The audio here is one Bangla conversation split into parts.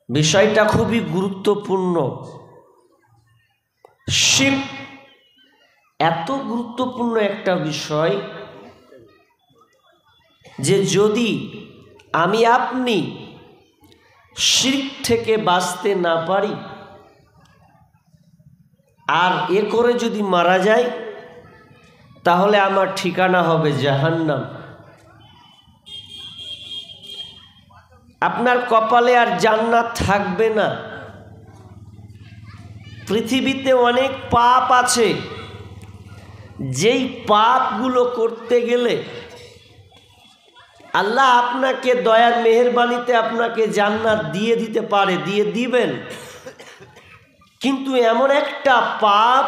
বিষয়টা খুবই গুরুত্বপূর্ণ। শিরক এত গুরুত্বপূর্ণ একটা বিষয় যে যদি আমি আপনি শিরক থেকে বাঁচতে না পারি আর এ করে যদি মারা যাই তাহলে আমার ঠিকানা হবে জাহান্নাম। আপনার কপালে আর জান্নাত থাকবে না। পৃথিবীতে অনেক পাপ আছে, যেই পাপগুলো করতে গেলে আল্লাহ আপনাকে দয়ার মেহেরবানিতে আপনাকে জান্নাত দিয়ে দিতে পারে, দিয়ে দিবেন, কিন্তু এমন একটা পাপ,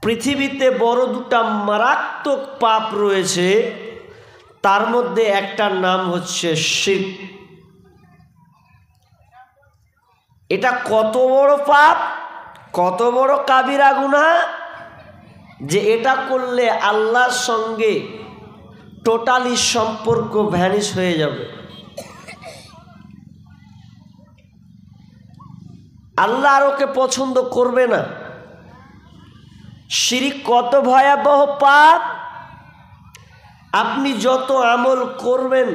পৃথিবীতে বড় দুটা মারাত্মক পাপ রয়েছে, তার মধ্যে একটার নাম হচ্ছে শিরক। এটা কত বড় পাপ, কত বড় কাবিরা গুনাহ যে এটা করলে আল্লাহর সঙ্গে টোটালি সম্পর্ক ভ্যানিশ হয়ে যাবে। আল্লাহ আর ওকে পছন্দ করবে না। শিরক কত ভয়াবহ পাপ, আপনি যত আমল করবেন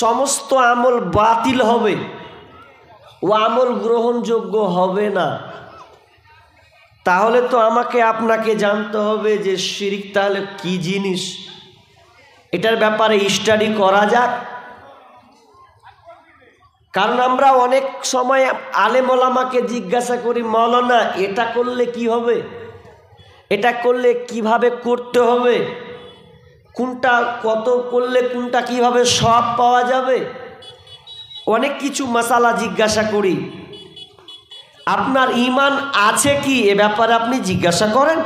সমস্ত আমল বাতিল হবে, ও আমল গ্রহণযোগ্য হবে না। তাহলে তো আমাকে আপনাকে জানতে হবে যে শিরক তাহলে কি জিনিস, এটার ব্যাপারে স্টাডি করা যাক। কারণ আমরা অনেক সময় আলেম ওলামাকে জিজ্ঞাসা করি, মাওলানা এটা করলে কি হবে, এটা করলে কিভাবে করতে হবে, কোনটা কত করলে কোনটা কিভাবে সব পাওয়া যাবে, অনেক কিছু মাসালা জিজ্ঞাসা করি। আপনার ঈমান আছে কি এ ব্যাপারে আপনি জিজ্ঞাসা করেন?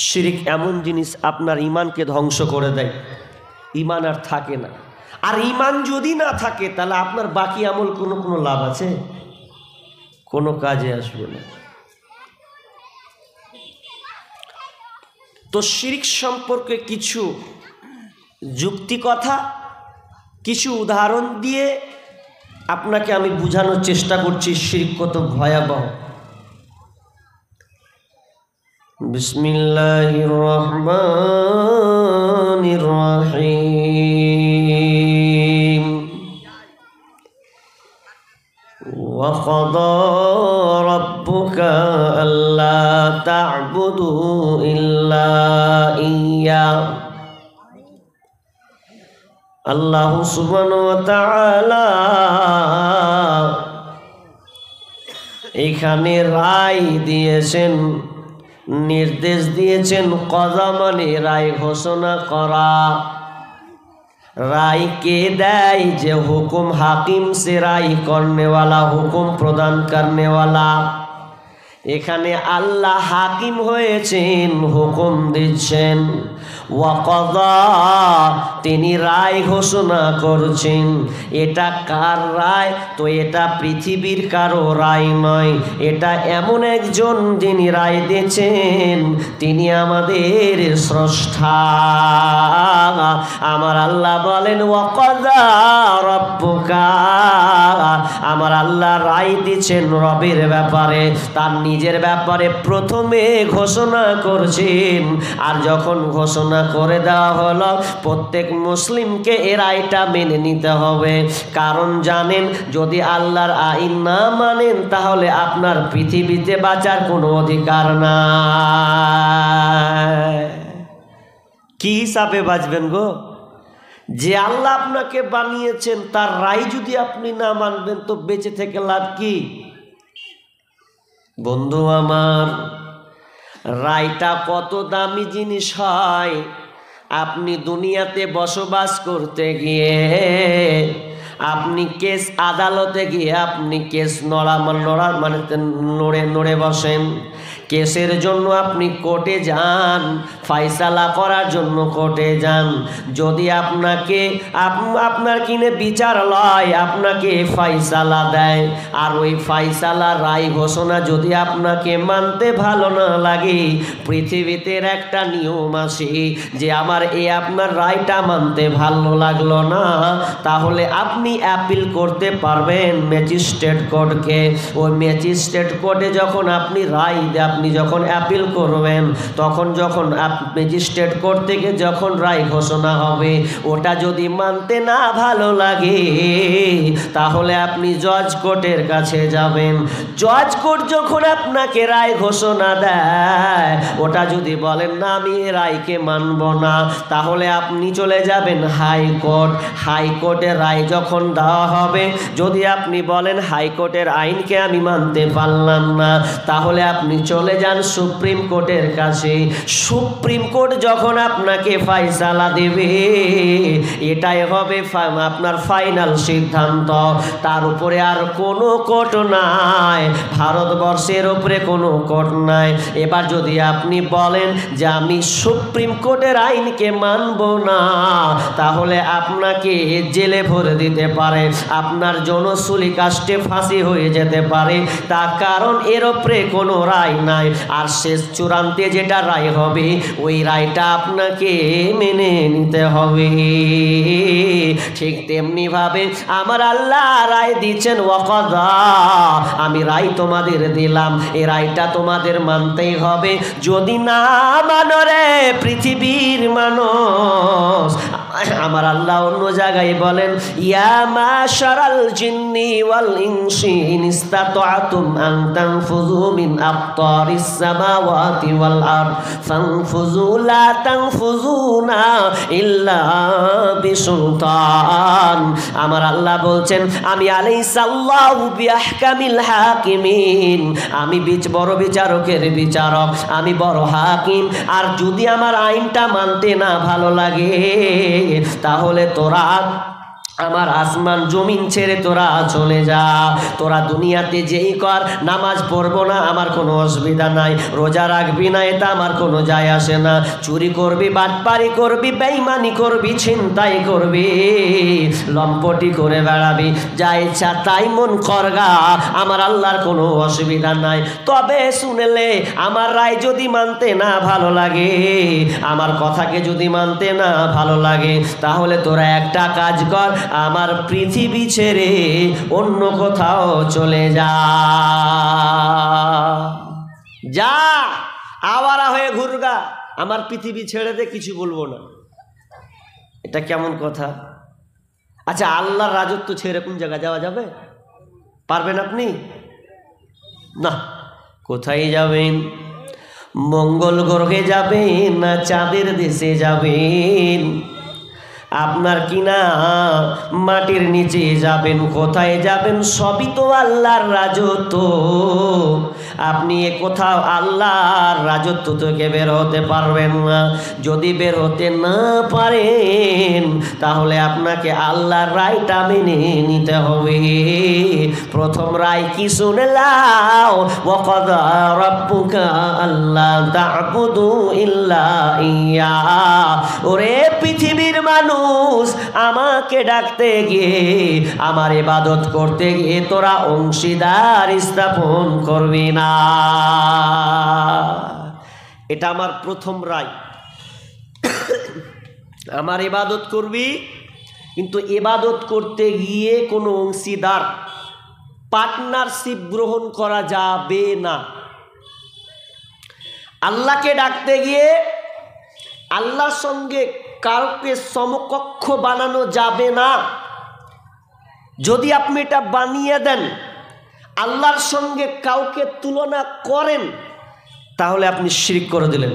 শিরক এমন জিনিস আপনার ঈমানকে ধ্বংস করে দেয়, ঈমান আর থাকে না। আর ঈমান যদি না থাকে তাহলে আপনার বাকি আমল কোনো লাভ আছে? কোনো কাজে আসবে না। তো শিরক সম্পর্কে কিছু যুক্তি কথা, কিছু উদাহরণ দিয়ে আপনাকে আমি বোঝানোর চেষ্টা করছি শিরক কত ভয়াবহ। বিসমিল্লাহির রহমানির রহিম। ওয়া ক্বাদা রাব্বুকা আল্লা তা'বুদু ইল্লা ইয়্যাহু। আল্লাহ সুবহানাহু ওয়া তাআলা এখানে রায় দিয়েছেন, নির্দেশ দিয়েছেন। কযা মানে রায় ঘোষণা করা। রায় কে দেয়? যে হুকুম, হাকিম সে রায় করনে ওয়ালা, হুকুম প্রদান করনে ওয়ালা। এখানে আল্লাহ হাকিম হয়েছেন, হুকুম দিচ্ছেন। ওয়া ক্বাদা, তিনি রায় ঘোষণা করছেন। এটা কার রায়? তো এটা পৃথিবীর কারো রায় নয়, এটা এমন একজন যিনি রায় দিয়েছেন, তিনি আমাদের স্রষ্টা। আমার আল্লাহ বলেন ওয়া ক্বাদা রাব্বুকা, আমার আল্লাহ রায় দিচ্ছেন রবের ব্যাপারে, তার নিজের ব্যাপারে প্রথমে ঘোষণা করছেন। আর যখন ঘোষণা করে দেওয়া হলো, প্রত্যেক মুসলিমকে এ রায়টা মেনে নিতে হবে। কারণ জানেন, যদি আল্লাহর আইন না মানেন তাহলে আপনার পৃথিবীতে বাঁচার কোনো অধিকার নাই। কি হিসাবে বাঁচবেন গো? যে আল্লাহ আপনাকে বানিয়েছেন তার রায় যদি আপনি না মানবেন তো বেঁচে থেকে লাভ কি? বন্ধু আমার, রায়টা কত দামি জিনিস হয়। আপনি দুনিয়াতে বসবাস করতে গিয়ে, আপনি কেস আদালতে গিয়ে আপনি কেস নড়ে বসেন। কেসের জন্য আপনি কোর্টে যান, ফায়সালা করার জন্য কোর্টে যান। যদি আপনার কিনে বিচার লয়, আপনাকে ফায়সালা দেয়, আর ওই ফায়সালা রায় ঘোষণা যদি আপনাকে মানতে ভালো না লাগে, পৃথিবীতে একটা নিয়ম আছে যে আপনার রায়টা মানতে ভালো লাগলো না, তাহলে আপনি অ্যাপিল করতে পারবেন ম্যাজিস্ট্রেট কোর্টকে। ওই ম্যাজিস্ট্রেট কোর্টে যখন আপনি যখন অ্যাপিল করবেন, তখন যখন ম্যাজিস্ট্রেট কোর্ট থেকে যখন রায় ঘোষণা হবে, ওটা যদি মানতে না ভালো লাগে, তাহলে আপনি জজ কোর্টের কাছে যাবেন। জজ কোর্ট যখন আপনাকে রায় ঘোষণা দেয়, ওটা যদি বলেন না আমি এই রায়কে মানব না, তাহলে আপনি চলে যাবেন হাইকোর্ট। হাইকোর্টের রায় যখন দেওয়া হবে, যদি আপনি বলেন হাইকোর্টের আইনকে আমি মানতে পারলাম না, তাহলে আপনি চলে যান সুপ্রিম কোর্টের কাছে। সুপ্রিম কোর্ট যখন আপনাকে ফায়সালা দেবে, এটাই হবে আপনার ফাইনাল সিদ্ধান্ত। তার উপরে আর কোনো কোর্ট নাই, ভারতবর্ষের উপরে কোনো কোর্ট নাই। এবার যদি আপনি বলেন যে আমি সুপ্রিম কোর্টের আইনকে মানব না, তাহলে আপনাকে জেলে ভরে দিতে পারে, আপনার জনশুলি কাষ্টে ফাঁসি হয়ে যেতে পারে। তার কারণ এর উপরে কোনো রায় নাই। আর শেষ চূড়ান্তে যেটা রায় হবে, ওই রায়টা আপনাকে মেনে নিতে হবে। ঠিক তেমনি ভাবে আমার আল্লাহ রায় দিচ্ছেন, ওয়াকাদা, আমি রায় তোমাদের দিলাম, এই রায়টা তোমাদের মানতেই হবে। যদি না মানো রে পৃথিবীর মানুষ, আমার আল্লাহ অন্য জায়গায় বলেন, ইয়া মাশারাল জিন্নি ওয়াল ইনসি ইন ইসতাতাতুম আন তানফুযু মিন আকতারিস সামাওয়াতি ওয়াল আরদ ফানফুযু লা তানফুযুনা ইল্লা বিসুলতান। আমার আল্লাহ বলছেন, আমি আলাইসাল্লাহু বিআহকামিল হাকিমিন, আমি বড় বিচারকের বিচারক, আমি বড় হাকিম। আর যদি আমার আইনটা মানতে না ভালো লাগে, তাহলে তোরা আমার আসমান জমিন ছেড়ে তোরা চলে যা। তোরা দুনিয়াতে যেই কর, নামাজ পড়বো না আমার কোনো অসুবিধা নাই, রোজা রাখবি না এটা আমার কোনো যায় আসে না, চুরি করবি, বাটপারি করবি, বেঈমানি করবি, ছিনতাই করবি, লম্পটি করে বেড়াবি, যা ইচ্ছা তাই মন করগা, আমার আল্লাহর কোনো অসুবিধা নাই। তবে শুনলে আমার রায় যদি মানতে না ভালো লাগে, আমার কথাকে যদি মানতে না ভালো লাগে, তাহলে তোরা একটা কাজ কর, আমার পৃথিবী ছেড়ে অন্য কোথাও চলে যা, আওয়ারা হয়ে ঘুরগা, আমার পৃথিবী ছেড়ে দে, কিছু বলবো না। এটা কেমন কথা? আচ্ছা, আল্লাহর রাজত্ব ছেড়ে কোন জায়গা যাওয়া যাবে? পারবেন আপনি? না। কোথায় যাবেন? মঙ্গল গ্রহে যাবেন না চাঁদের দেশে যাবেন? আপনার কিনা মাটির নিচে যাবেন? কোথায় যাবেন? সবই তো আল্লাহর রাজত্ব। আপনি কোথাও আল্লাহর রাজত্ব থেকে বের হতে পারবেন না। যদি বের হতে না পারেন, তাহলে আপনাকে আল্লাহর রায়টা মেনে নিতে হবে। প্রথম রায় কি শুনলাম? ওয়াকাদা রাব্বুকা আল্লা তা'বুদু ইল্লা ইয়া। ওরে পৃথিবীর মানুষ, আমাকে ডাকতে গিয়ে, আমার ইবাদত করতে গিয়ে তোরা অংশীদার স্থাপন করবি না। এটা আমার প্রথম রায়। আমার ইবাদত করবি, কিন্তু ইবাদত করতে গিয়ে কোনো অংশীদার, পার্টনারশিপ গ্রহণ করা যাবে না। আল্লাহকে ডাকতে গিয়ে আল্লাহর সঙ্গে কাউকে সমকক্ষ বানানো যাবে না। যদি আপনি এটা বানিয়ে দেন, আল্লাহর সঙ্গে কাউকে তুলনা করেন, তাহলে আপনি শিরক করে দিলেন।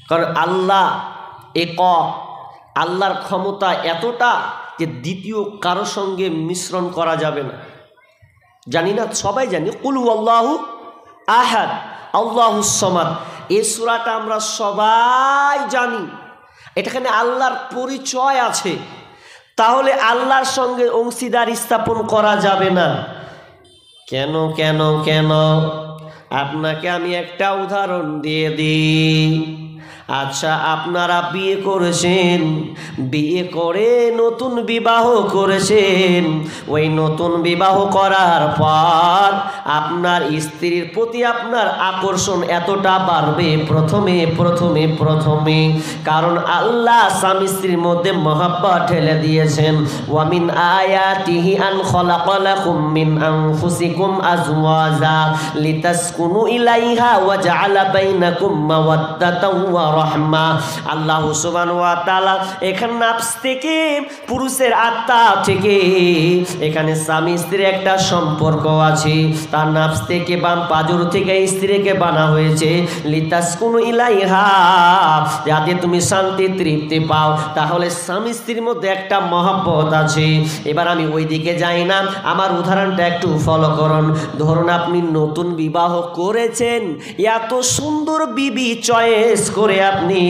কারণ আল্লাহ একক, আল্লাহর ক্ষমতা এতটা যে দ্বিতীয় কারো সঙ্গে মিশ্রণ করা যাবে না। জানি না, সবাই জানি, কুল আল্লাহু আহাদ আল্লাহুস সামাদ, এই সূরাটা আমরা সবাই জানি। এটাখানে আল্লাহর পরিচয় আছে, তাহলে আল্লাহর সঙ্গে অংশীদার স্থাপন করা যাবে না। কেন কেন কেন? আপনাকে আমি একটা উদাহরণ দিয়ে দিই। আচ্ছা, আপনারা বিয়ে করেছেন, বিয়ে করে নতুন বিবাহ করেছেন। ওই নতুন বিবাহ করার পর আপনার স্ত্রীর প্রতি আপনার আকর্ষণ এতটা বাড়বে প্রথমে, কারণ আল্লাহ স্বামী স্ত্রীর মধ্যে মহব্বত ঠেলে দিয়েছেন। ওয়ামিন আয়াতিহি আন খালাকা লাকুম মিন আনফুসিকুম আজওয়াজা লিতাসকুনু ইলাইহা ওয়া জাআলা বাইনাকুম মাওয়াদ্দাতাও ওয়া রাহমা। আল্লাহ সুবহানাহু ওয়া তাআলা এখানে নাফস থেকে, পুরুষের আত্মা থেকে, এখানে স্বামী স্ত্রীর একটা সম্পর্ক আছে। তার নাফস থেকে, বাম পাজর থেকে স্ত্রীকে বানা হয়েছে লিতাসকুনু ইলাইহা, যাতে তুমি শান্তি তৃপ্তি পাও। তাহলে স্বামী স্ত্রীর মধ্যে একটা মহব্বত আছে। এবার আমি ওই দিকে যাই না, আমার উদাহরণটা একটু ফলো করুন। ধরুন আপনি নতুন বিবাহ করেছেন, এত সুন্দর বিবি চয়েস করে আপনি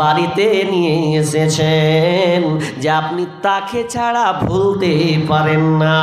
বাড়িতে নিয়ে এসেছেন যে আপনি তাকে ছাড়া ভুলতে পারেন না।